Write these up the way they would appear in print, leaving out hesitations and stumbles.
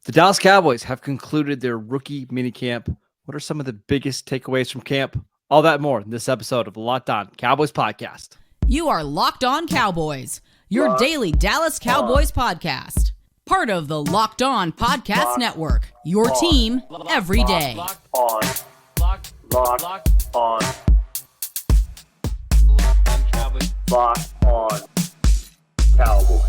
The Dallas Cowboys have concluded their rookie minicamp. What are some of the biggest takeaways from camp? All that more in this episode of the Locked On Cowboys podcast. You are Locked On Cowboys, your daily Dallas Cowboys podcast. Part of the Locked On Podcast Network, your team every day. Locked on Cowboys.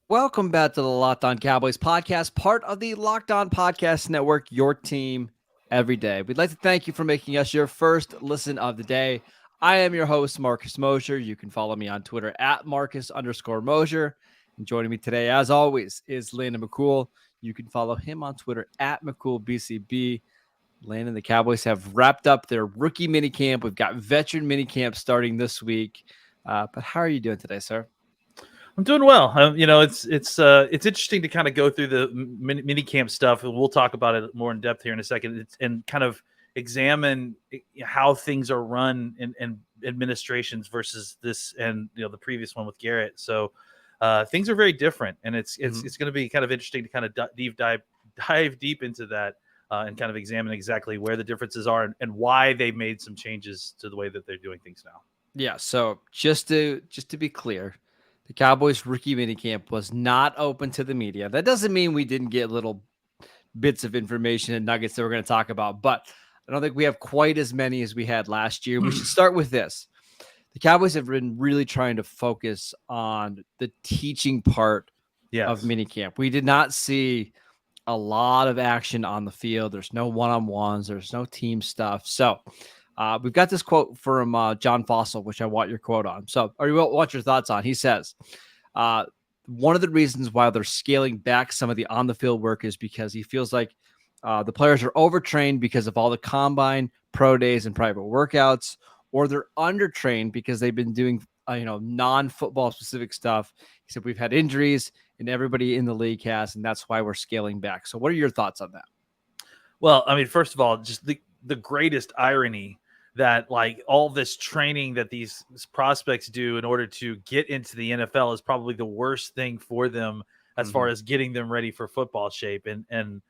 Welcome back to the Locked On Cowboys podcast, part of the Locked On Podcast Network, your team every day. We'd like to thank you for making us your first listen of the day. I am your host, Marcus Mosher. You can follow me on Twitter at Marcus_Mosher. And joining me today, as always, is Landon McCool. You can follow him on Twitter at McCoolBCB. Landon, the Cowboys have wrapped up their rookie minicamp. We've got veteran minicamp starting this week. But how are you doing today, sir? I'm doing well. It's interesting to kind of go through the mini camp stuff, and we'll talk about it more in depth here in a second, and kind of examine how things are run in administrations versus this and the previous one with Garrett. So things are very different, and it's going to be kind of interesting to kind of dive deep into that and kind of examine exactly where the differences are and why they made some changes to the way that they're doing things now. Yeah. So just to be clear. The Cowboys rookie minicamp was not open to the media. That doesn't mean we didn't get little bits of information and nuggets that we're going to talk about, but I don't think we have quite as many as we had last year. We should start with this. The Cowboys have been really trying to focus on the teaching part of minicamp. We did not see a lot of action on the field. There's no one-on-ones. There's no team stuff. So we've got this quote from John Fossil, which I want your quote on. So, or you want your thoughts on. He says, one of the reasons why they're scaling back some of the on-the-field work is because he feels like the players are overtrained because of all the combine, pro days, and private workouts, or they're undertrained because they've been doing non-football specific stuff. He said we've had injuries, and everybody in the league has, and that's why we're scaling back. So, what are your thoughts on that? Well, I mean, first of all, just the greatest irony that like all this training that these prospects do in order to get into the NFL is probably the worst thing for them as far as getting them ready for football shape. And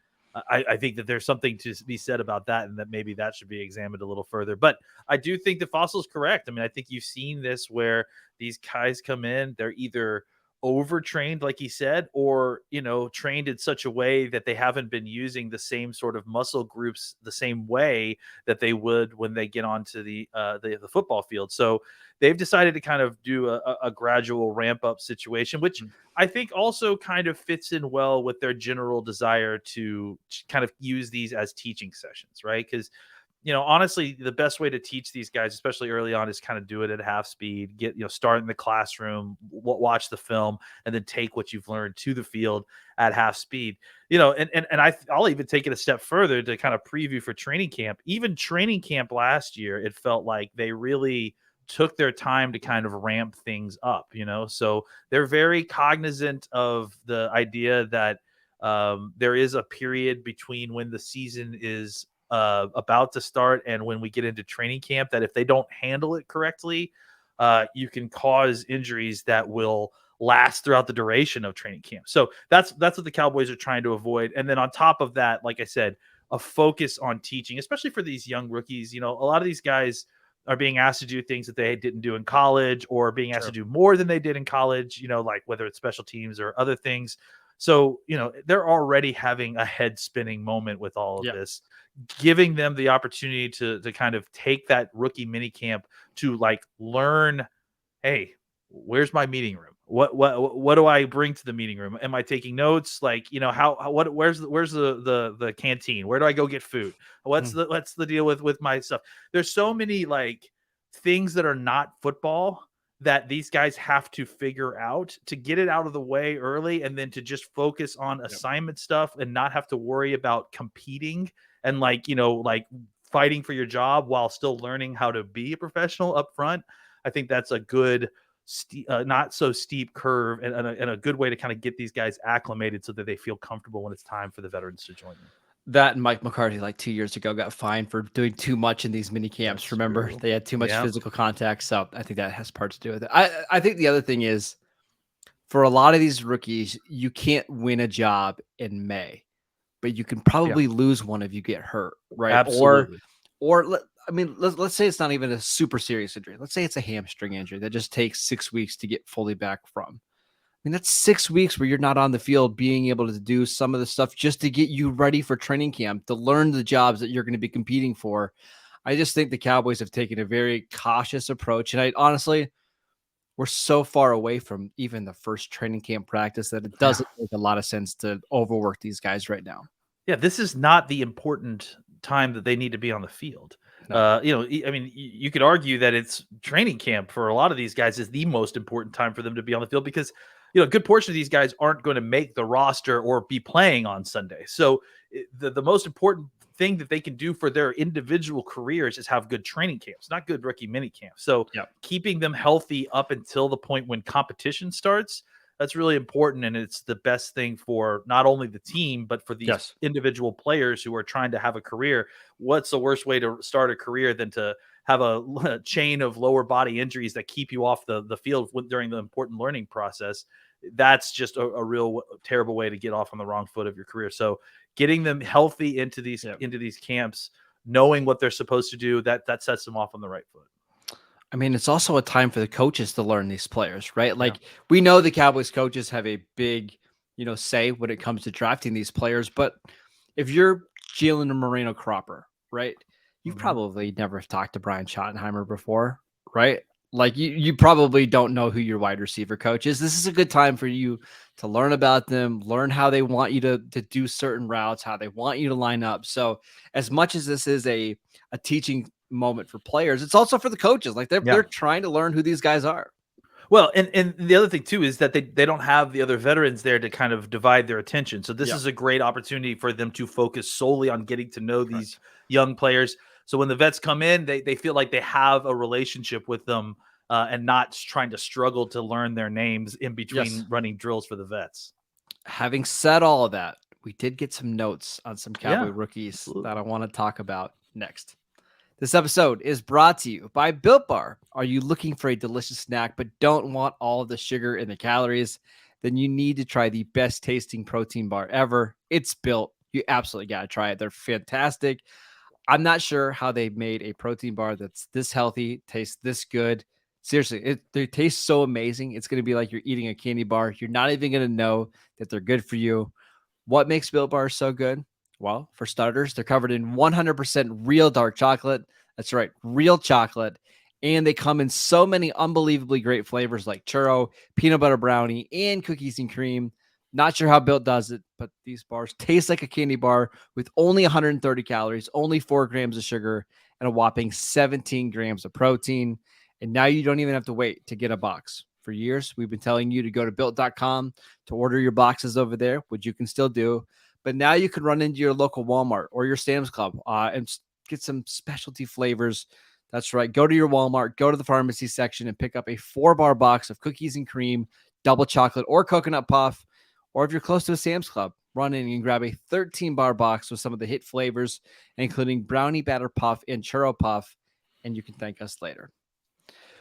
I think that there's something to be said about that, and that maybe that should be examined a little further. But I do think the Fossil is correct. I mean, I think you've seen this where these guys come in, they're either overtrained, like he said, or trained in such a way that they haven't been using the same sort of muscle groups the same way that they would when they get onto the football field. So they've decided to kind of do a gradual ramp up situation, which I think also kind of fits in well with their general desire to kind of use these as teaching sessions, right? Because honestly, the best way to teach these guys, especially early on, is kind of do it at half speed, start in the classroom, watch the film, and then take what you've learned to the field at half speed. I'll even take it a step further to kind of preview for training camp. Even training camp last year, it felt like they really took their time to kind of ramp things up, so they're very cognizant of the idea that there is a period between when the season is about to start and when we get into training camp, that if they don't handle it correctly, you can cause injuries that will last throughout the duration of training camp. So that's what the Cowboys are trying to avoid. And then on top of that, like I said, a focus on teaching, especially for these young rookies. A lot of these guys are being asked to do things that they didn't do in college, or being asked to do more than they did in college, like whether it's special teams or other things. So, they're already having a head spinning moment with all of this, giving them the opportunity to kind of take that rookie mini camp to like learn, hey, where's my meeting room? What do I bring to the meeting room? Am I taking notes? Like, where's the canteen? Where do I go get food? What's the deal with my stuff? There's so many like things that are not football that these guys have to figure out to get it out of the way early, and then to just focus on assignment stuff and not have to worry about competing and like fighting for your job while still learning how to be a professional up front. I think that's a good not so steep curve and a good way to kind of get these guys acclimated so that they feel comfortable when it's time for the veterans to join them. That and Mike McCarthy, like 2 years ago, got fined for doing too much in these mini camps. Remember, they had too much physical contact. So I think that has part to do with it. I think the other thing is, for a lot of these rookies, you can't win a job in May, but you can probably lose one if you get hurt, right? Absolutely. Let's say it's not even a super serious injury. Let's say it's a hamstring injury that just takes 6 weeks to get fully back from. I mean, that's 6 weeks where you're not on the field being able to do some of the stuff just to get you ready for training camp, to learn the jobs that you're going to be competing for. I just think the Cowboys have taken a very cautious approach. And we're so far away from even the first training camp practice that it doesn't make a lot of sense to overwork these guys right now. Yeah, this is not the important time that they need to be on the field. No. I mean, you could argue that it's training camp for a lot of these guys is the most important time for them to be on the field because, a good portion of these guys aren't going to make the roster or be playing on Sunday. So the most important thing that they can do for their individual careers is have good training camps, not good rookie mini camps. So keeping them healthy up until the point when competition starts, that's really important. And it's the best thing for not only the team, but for these individual players who are trying to have a career. What's the worst way to start a career than to have a chain of lower body injuries that keep you off the field during the important learning process? That's just a real terrible way to get off on the wrong foot of your career. So getting them healthy into these camps, knowing what they're supposed to do, that sets them off on the right foot. I mean, it's also a time for the coaches to learn these players, right? Like we know the Cowboys coaches have a big, say when it comes to drafting these players. But if you're Jalen Moreno Cropper, right, you've probably never talked to Brian Schottenheimer before, right? Like you probably don't know who your wide receiver coach is. This is a good time for you to learn about them, learn how they want you to do certain routes, how they want you to line up. So as much as this is a teaching moment for players, it's also for the coaches. Like they're trying to learn who these guys are. Well, and the other thing too is that they don't have the other veterans there to kind of divide their attention. So this is a great opportunity for them to focus solely on getting to know these young players. So when the vets come in, they feel like they have a relationship with them and not trying to struggle to learn their names in between running drills for the vets. Having said all of that, we did get some notes on some Cowboy rookies that I want to talk about next. This episode is brought to you by Built Bar. Are you looking for a delicious snack but don't want all of the sugar and the calories? Then you need to try the best tasting protein bar ever. It's Built. You absolutely got to try it. They're fantastic. I'm not sure how they made a protein bar that's this healthy, tastes this good. Seriously, they taste so amazing. It's going to be like you're eating a candy bar. You're not even going to know that they're good for you. What makes Built Bars so good? Well, for starters, they're covered in 100% real dark chocolate. That's right, real chocolate. And they come in so many unbelievably great flavors like churro, peanut butter brownie, and cookies and cream. Not sure how Built does it, but these bars taste like a candy bar with only 130 calories, only 4 grams of sugar, and a whopping 17 grams of protein. And now you don't even have to wait to get a box. For years, we've been telling you to go to Built.com to order your boxes over there, which you can still do. But now you can run into your local Walmart or your Sam's Club and get some specialty flavors. That's right. Go to your Walmart, go to the pharmacy section and pick up a 4-bar box of cookies and cream, double chocolate or coconut puff. Or if you're close to a Sam's Club, run in and grab a 13-bar box with some of the hit flavors, including brownie batter puff and churro puff, and you can thank us later.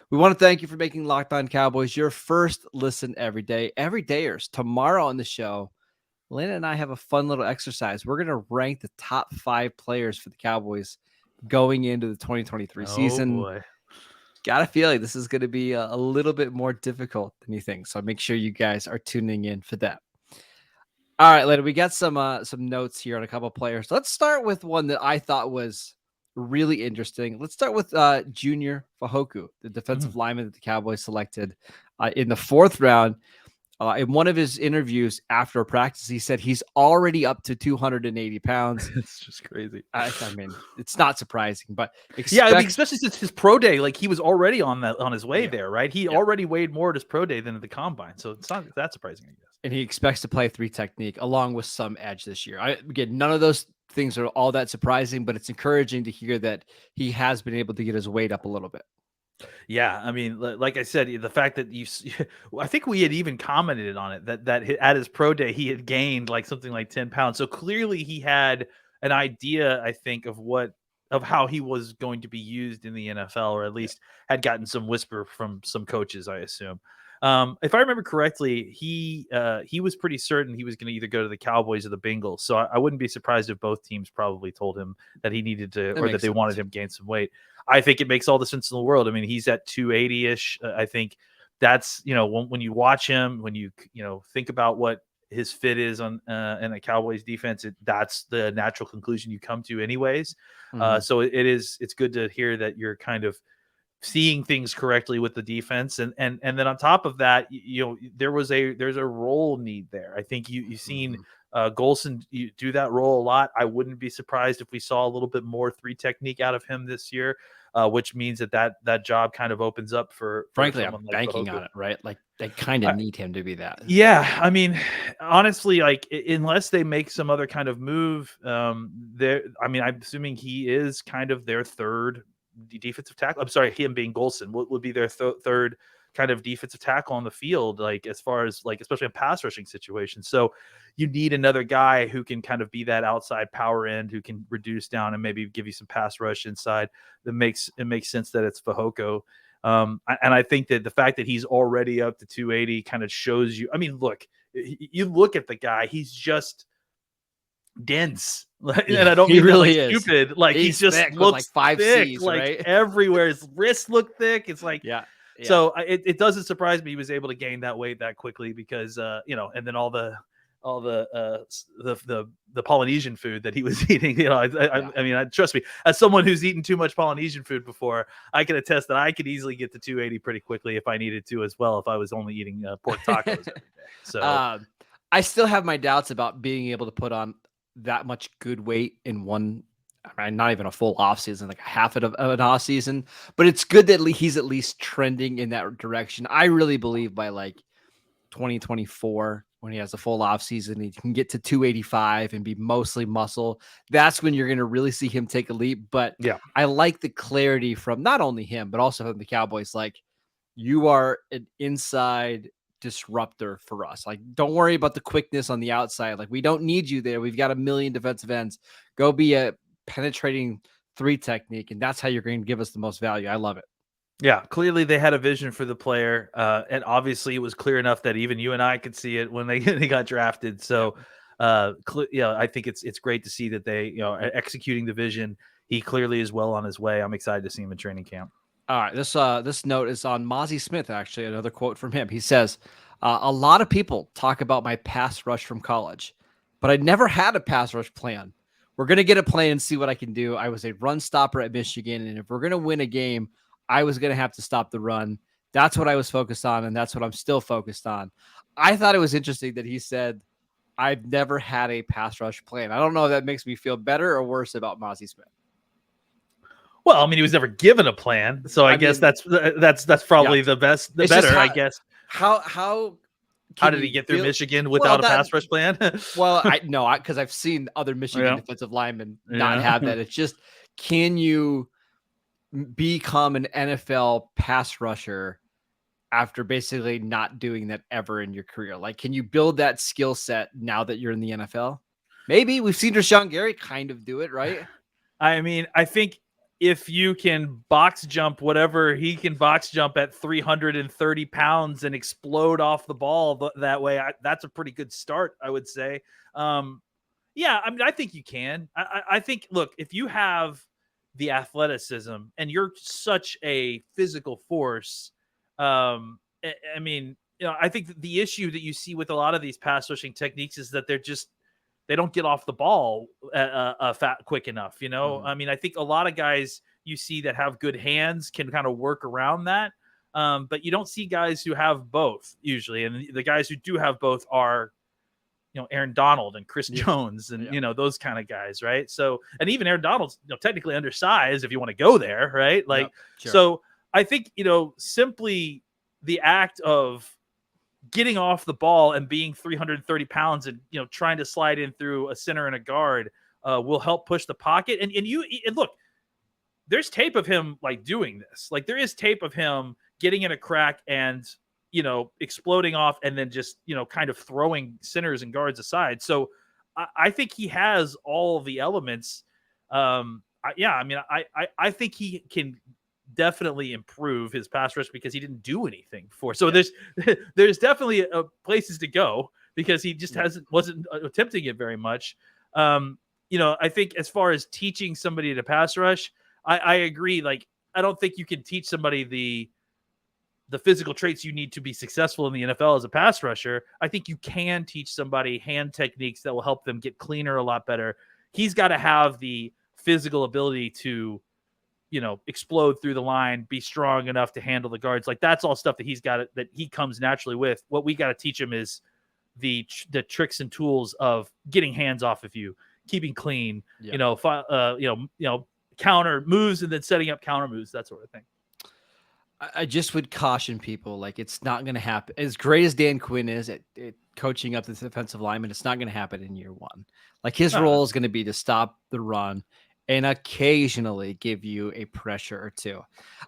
We want to thank you for making Locked On Cowboys your first listen every day. Every dayers. Tomorrow on the show, Lena and I have a fun little exercise. We're going to rank the top 5 players for the Cowboys going into the 2023 season. Boy. Got a feeling this is going to be a little bit more difficult than you think. So make sure you guys are tuning in for that. All right, Lena, we got some notes here on a couple of players. Let's start with one that I thought was really interesting. Let's start with Junior Fehoko, the defensive lineman that the Cowboys selected in the 4th round. In one of his interviews after practice, he said he's already up to 280 pounds. It's just crazy. I mean, it's not surprising, but especially since his pro day, like he was already on his way there, right? He already weighed more at his pro day than at the combine, so it's not that surprising, I guess. And he expects to play 3 technique along with some edge this year. Again, none of those things are all that surprising, but it's encouraging to hear that he has been able to get his weight up a little bit. Yeah, I mean, like I said, the fact that I think we had even commented on it that at his pro day he had gained like something like 10 pounds. So clearly he had an idea, I think, of how he was going to be used in the NFL, or at least had gotten some whisper from some coaches, I assume. If I remember correctly, he was pretty certain he was going to either go to the Cowboys or the Bengals. So I wouldn't be surprised if both teams probably told him that he needed to, or that they wanted him to gain some weight. I think it makes all the sense in the world. I mean, he's at 280-ish. I think that's, when you watch him, when you think about what his fit is on in a Cowboys defense, that's the natural conclusion you come to anyways. So it's good to hear that you're kind of seeing things correctly with the defense, and then on top of that, there's a role need there. I think you've seen Golson do that role a lot. I wouldn't be surprised if we saw a little bit more 3 technique out of him this year, which means that job kind of opens up for frankly, I'm like banking Fehoko on it, right? Like they kind of need him to be that. Yeah, I mean, honestly, like unless they make some other kind of move, there. I mean, I'm assuming he is kind of their third defensive tackle. I'm sorry, him being Golson would be their third kind of defensive tackle on the field, like as far as like especially in pass rushing situations. So you need another guy who can kind of be that outside power end, who can reduce down and maybe give you some pass rush inside. It makes sense that it's Fehoko. And I think that the fact that he's already up to 280 kind of shows you. I mean, look, you look at the guy; he's just dense, and I don't mean really that, like, stupid. Like he's just looks like 5 thick, C's, like right? everywhere. His wrists look thick. It's like yeah. So it doesn't surprise me he was able to gain that weight that quickly because and then all the Polynesian food that he was eating. I mean, trust me, as someone who's eaten too much Polynesian food before, I can attest that I could easily get to 280 pretty quickly if I needed to as well, if I was only eating pork tacos every day. So I still have my doubts about being able to put on that much good weight in one. I mean, not even a full off season, like a half of an off season, but it's good that he's at least trending in that direction. I really believe by like 2024, when he has a full off season, he can get to 285 and be mostly muscle. That's when you're going to really see him take a leap. But yeah, I like the clarity from not only him, but also from the Cowboys. Like, you are an inside disruptor for us. Like, don't worry about the quickness on the outside. Like, we don't need you there. We've got a million defensive ends. Go be a penetrating 3 technique, and that's how you're going to give us the most value. I love it. Yeah, clearly they had a vision for the player, and obviously it was clear enough that even you and I could see it when they got drafted. So, I think it's great to see that they are executing the vision. He clearly is well on his way. I'm excited to see him in training camp. All right, this note is on Mazi Smith. Actually, another quote from him. He says, "A lot of people talk about my pass rush from college, but I never had a pass rush plan. We're gonna get a plan and see what I can do. I was a run stopper at Michigan, and if we're gonna win a game, I was going to have to stop the run. That's what I was focused on, and that's what I'm still focused on." I thought it was interesting that he said, I've never had a pass rush plan. I don't know if that makes me feel better or worse about Mazi Smith. Well, I mean, he was never given a plan, so I guess that's probably the better, I guess. How did he get through Michigan without a pass rush plan? Well, because I've seen other Michigan defensive linemen not have that. It's just, can you become an NFL pass rusher after basically not doing that ever in your career? Like, can you build that skill set now that you're in the NFL? Maybe. We've seen Rashawn Gary kind of do it, right? I mean, I think if you can box jump whatever he can box jump at 330 pounds and explode off the ball that way, that's a pretty good start, I would say. Yeah, I mean, I think you can. I think, look, if you have the athleticism and you're such a physical force, I mean, I think the issue that you see with a lot of these pass rushing techniques is that they don't get off the ball quick enough. I mean, I think a lot of guys you see that have good hands can kind of work around that, but you don't see guys who have both usually, and the guys who do have both are Aaron Donald and Chris Jones and, those kind of guys. Right. So, and even Aaron Donald's, technically undersized if you want to go there. Right. Like, sure. So I think, simply the act of getting off the ball and being 330 pounds and, trying to slide in through a center and a guard will help push the pocket. And look, there's tape of him like doing this. Like, there is tape of him getting in a crack and, exploding off and then just, kind of throwing centers and guards aside. So I think he has all the elements. I mean, I think he can definitely improve his pass rush because he didn't do anything before. So there's definitely places to go because he just wasn't attempting it very much. I think as far as teaching somebody to pass rush, I agree. Like, I don't think you can teach somebody the physical traits you need to be successful in the NFL as a pass rusher. I think you can teach somebody hand techniques that will help them get cleaner a lot better. He's got to have the physical ability to, explode through the line, be strong enough to handle the guards. Like, that's all stuff that he's got, that he comes naturally with. What we got to teach him is the tricks and tools of getting hands off of you, keeping clean, counter moves, and then setting up counter moves, that sort of thing. I just would caution people, like, it's not going to happen. As great as Dan Quinn is at coaching up the defensive lineman, it's not going to happen in year one. Like, his role is going to be to stop the run and occasionally give you a pressure or two.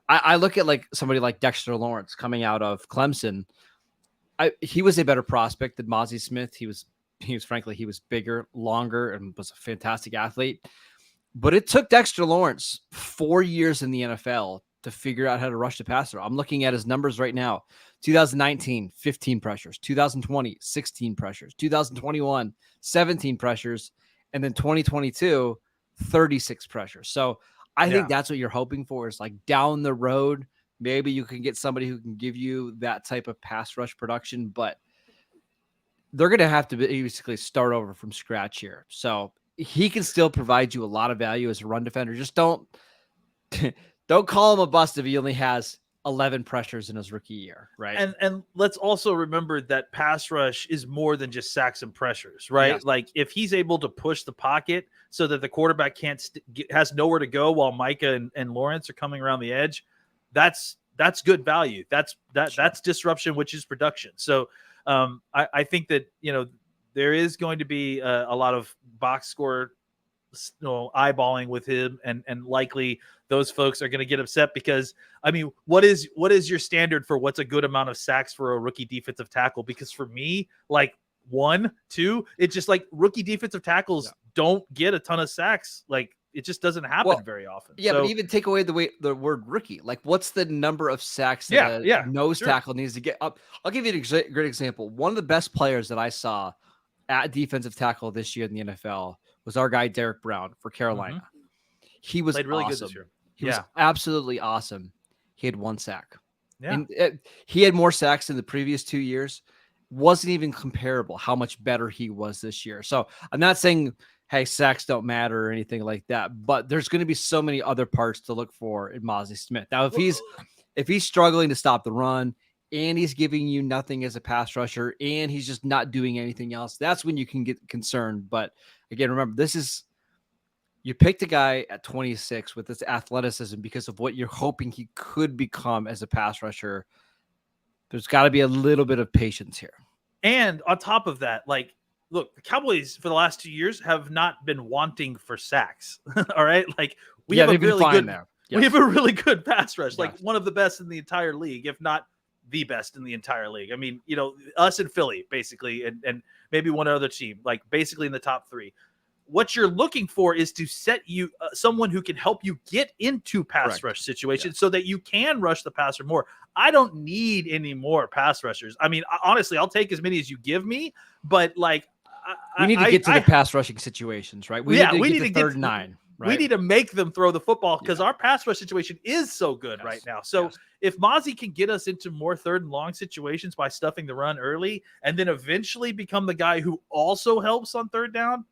I look at like somebody like Dexter Lawrence coming out of Clemson. He was a better prospect than Mazi Smith. He was bigger, longer, and was a fantastic athlete. But it took Dexter Lawrence 4 years in the NFL to figure out how to rush the passer. I'm looking at his numbers right now. 2019, 15 pressures. 2020, 16 pressures. 2021, 17 pressures. And then 2022, 36 pressures. So I think that's what you're hoping for, is like down the road, maybe you can get somebody who can give you that type of pass rush production, but they're going to have to basically start over from scratch here. So he can still provide you a lot of value as a run defender. Just don't call him a bust if he only has 11 pressures in his rookie year, right? And let's also remember that pass rush is more than just sacks and pressures, right? Yes. Like, if he's able to push the pocket so that the quarterback has nowhere to go while Micah and Lawrence are coming around the edge, that's good value. That's disruption, which is production. So I think that there is going to be a lot of box score eyeballing with him, and likely those folks are going to get upset because, I mean, what is your standard for what's a good amount of sacks for a rookie defensive tackle? Because for me, like 1, 2, it's just like rookie defensive tackles don't get a ton of sacks. Like, it just doesn't happen very often. Yeah, but even take away the word rookie. Like, what's the number of sacks that a nose tackle needs to get up? I'll give you a great example. One of the best players that I saw at defensive tackle this year in the NFL was our guy Derek Brown for Carolina. Mm-hmm. He was played really awesome. good this year. He was absolutely awesome. He had 1 sack. Yeah. And he had more sacks in the previous 2 years. Wasn't even comparable how much better he was this year. So I'm not saying, hey, sacks don't matter or anything like that, but there's going to be so many other parts to look for in Mazi Smith. Now, if he's struggling to stop the run and he's giving you nothing as a pass rusher and he's just not doing anything else, that's when you can get concerned. But again, remember, you picked a guy at 26 with this athleticism because of what you're hoping he could become as a pass rusher. There's got to be a little bit of patience here. And on top of that, like, look, the Cowboys for the last 2 years have not been wanting for sacks. All right. Like, we have a really good, we have a really good pass rush, like one of the best in the entire league, if not the best in the entire league. I mean, us and Philly basically, and maybe one other team, like basically in the top 3. What you're looking for is to set you someone who can help you get into pass rush situations so that you can rush the passer more. I don't need any more pass rushers. I mean, honestly, I'll take as many as you give me, but like, we need to get to the pass rushing situations, right? We need to get to 3rd and 9. Right? We need to make them throw the football because our pass rush situation is so good right now. So if Mazi can get us into more 3rd and long situations by stuffing the run early and then eventually become the guy who also helps on 3rd down,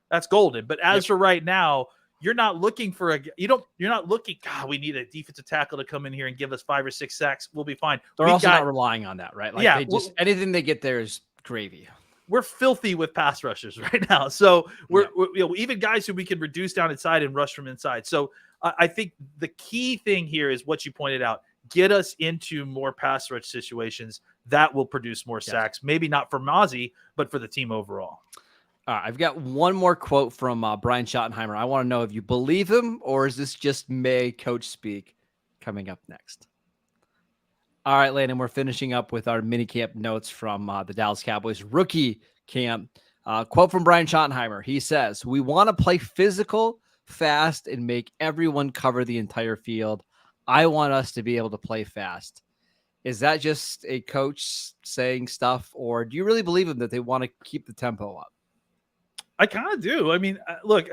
that's golden. But as for right now, you're not looking for you're not looking, God, we need a defensive tackle to come in here and give us 5 or 6 sacks. We'll be fine. They're also not relying on that, right? Like anything they get there is gravy. We're filthy with pass rushers right now. So we're even guys who we can reduce down inside and rush from inside. So I think the key thing here is what you pointed out. Get us into more pass rush situations that will produce more sacks. Maybe not for Mazi, but for the team overall. I've got one more quote from Brian Schottenheimer. I want to know if you believe him or is this just May coach speak coming up next. All right, Landon, we're finishing up with our minicamp notes from the Dallas Cowboys rookie camp. Quote from Brian Schottenheimer. He says, "We want to play physical, fast, and make everyone cover the entire field. I want us to be able to play fast. Is that just a coach saying stuff, or do you really believe him that they want to keep the tempo up? I kind of do. I mean, look,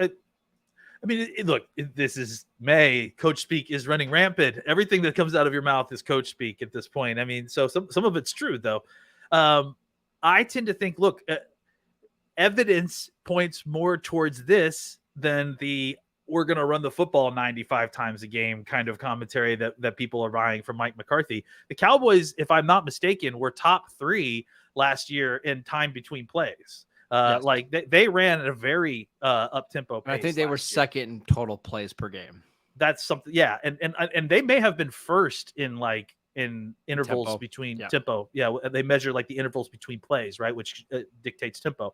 this is May. Coach speak is running rampant. Everything that comes out of your mouth is coach speak at this point. I mean, so some of it's true, though. I tend to think, look, evidence points more towards this than the we're going to run the football 95 times a game kind of commentary that people are buying from Mike McCarthy. The Cowboys, if I'm not mistaken, were top 3 last year in time between plays. Yes. Like they ran at a very up-tempo pace. I think they were second in total plays per game. That's something. Yeah. And they may have been first in intervals tempo. Between Yeah. tempo. Yeah. They measure like the intervals between plays, right? Which dictates tempo.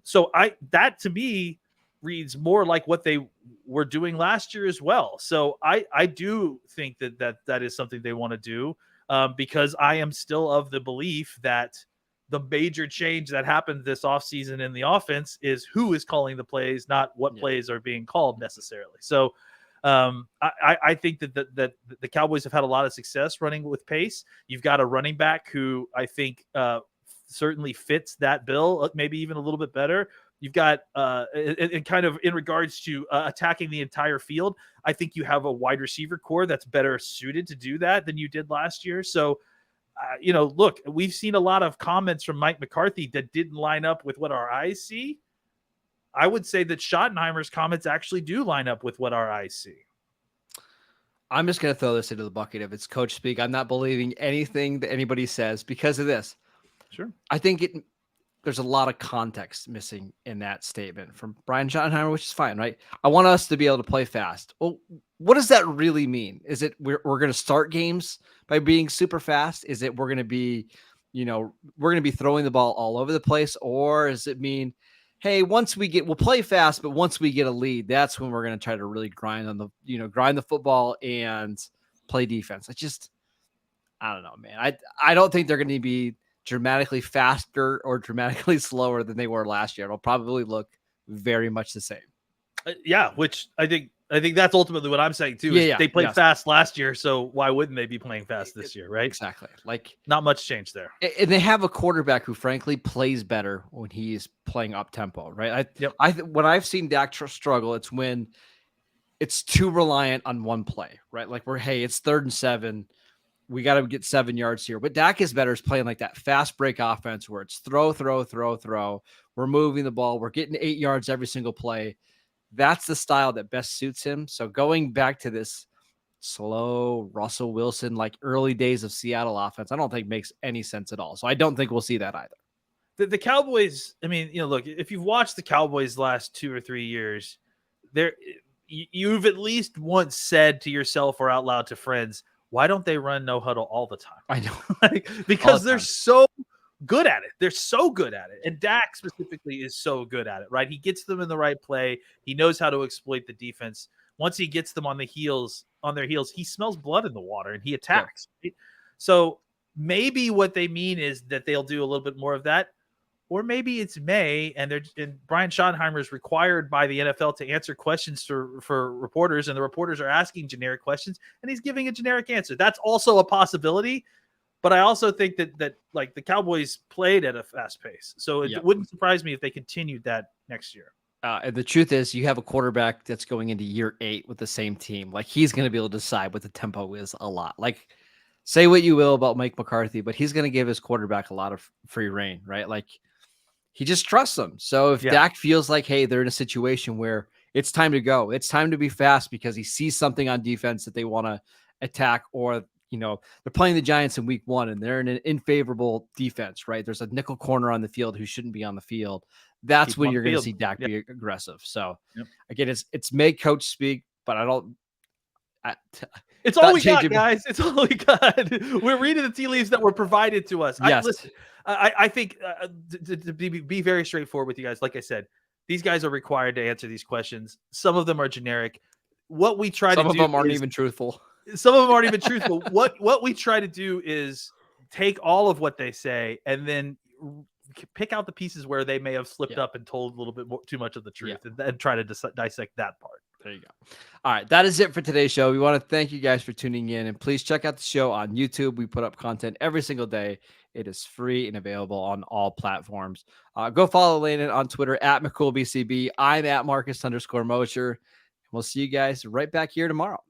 So that to me reads more like what they were doing last year as well. So I do think that is something they want to do, because I am still of the belief that the major change that happened this offseason in the offense is who is calling the plays, not what plays are being called necessarily. So I think that the Cowboys have had a lot of success running with pace. You've got a running back who I think certainly fits that bill, maybe even a little bit better. You've got and kind of in regards to attacking the entire field, I think you have a wide receiver core that's better suited to do that than you did last year. So, look, we've seen a lot of comments from Mike McCarthy that didn't line up with what our eyes see. I would say that Schottenheimer's comments actually do line up with what our eyes see. I'm just going to throw this into the bucket if it's coach speak. I'm not believing anything that anybody says because of this. Sure. I think there's a lot of context missing in that statement from Brian Schottenheimer, which is fine, right? I want us to be able to play fast. Well, what does that really mean? Is it we're going to start games by being super fast? Is it we're going to be, we're going to be throwing the ball all over the place? Or does it mean, hey, we'll play fast, but once we get a lead, that's when we're going to try to really grind the football and play defense. I don't know, man. I don't think they're going to be dramatically faster or dramatically slower than they were last year. It'll probably look very much the same. Which I think that's ultimately what I'm saying too. They played fast last year, so why wouldn't they be playing fast this year, right? Exactly. Like not much change there. And they have a quarterback who frankly plays better when he's playing up tempo, right? When I've seen Dak struggle, it's when it's too reliant on one play, right? Like it's 3rd and 7. We got to get 7 yards here. But Dak is better is playing like that fast break offense where it's throw. We're moving the ball. We're getting 8 yards every single play. That's the style that best suits him. So going back to this slow Russell Wilson, like early days of Seattle offense, I don't think makes any sense at all. So I don't think we'll see that either. The Cowboys, I mean, look, if you've watched the Cowboys last 2 or 3 years, you've at least once said to yourself or out loud to friends, why don't they run no huddle all the time? I know. Because they're so good at it. They're so good at it. And Dak specifically is so good at it, right? He gets them in the right play. He knows how to exploit the defense. Once he gets them on their heels, he smells blood in the water and he attacks. Yeah. Right? So maybe what they mean is that they'll do a little bit more of that. Or maybe it's May and Brian Schottenheimer is required by the NFL to answer questions for reporters, and the reporters are asking generic questions, and he's giving a generic answer. That's also a possibility, but I also think that like the Cowboys played at a fast pace, so it wouldn't surprise me if they continued that next year. And the truth is, you have a quarterback that's going into year 8 with the same team. Like he's going to be able to decide what the tempo is a lot. Like say what you will about Mike McCarthy, but he's going to give his quarterback a lot of free reign, right? Like. He just trusts them. So if Dak feels like, hey, they're in a situation where it's time to go, it's time to be fast because he sees something on defense that they want to attack, or, they're playing the Giants in week 1 and they're in an unfavorable defense, right? There's a nickel corner on the field who shouldn't be on the field. That's when you're going to see Dak be aggressive. So again, it's make coach speak, but it's all we got, guys. It's all we got. We're reading the tea leaves that were provided to us. Yes. I think to be very straightforward with you guys, like I said, these guys are required to answer these questions. Some of them are generic. What we try to do, some of them aren't even truthful. Some of them aren't even truthful. What we try to do is take all of what they say and then pick out the pieces where they may have slipped up and told a little bit more, too much of the truth, and try to dissect that part. There you go. All right. That is it for today's show. We want to thank you guys for tuning in, and please check out the show on YouTube. We put up content every single day. It is free and available on all platforms. Go follow Landon on Twitter at McCoolBCB. I'm at Marcus_Mosher. We'll see you guys right back here tomorrow.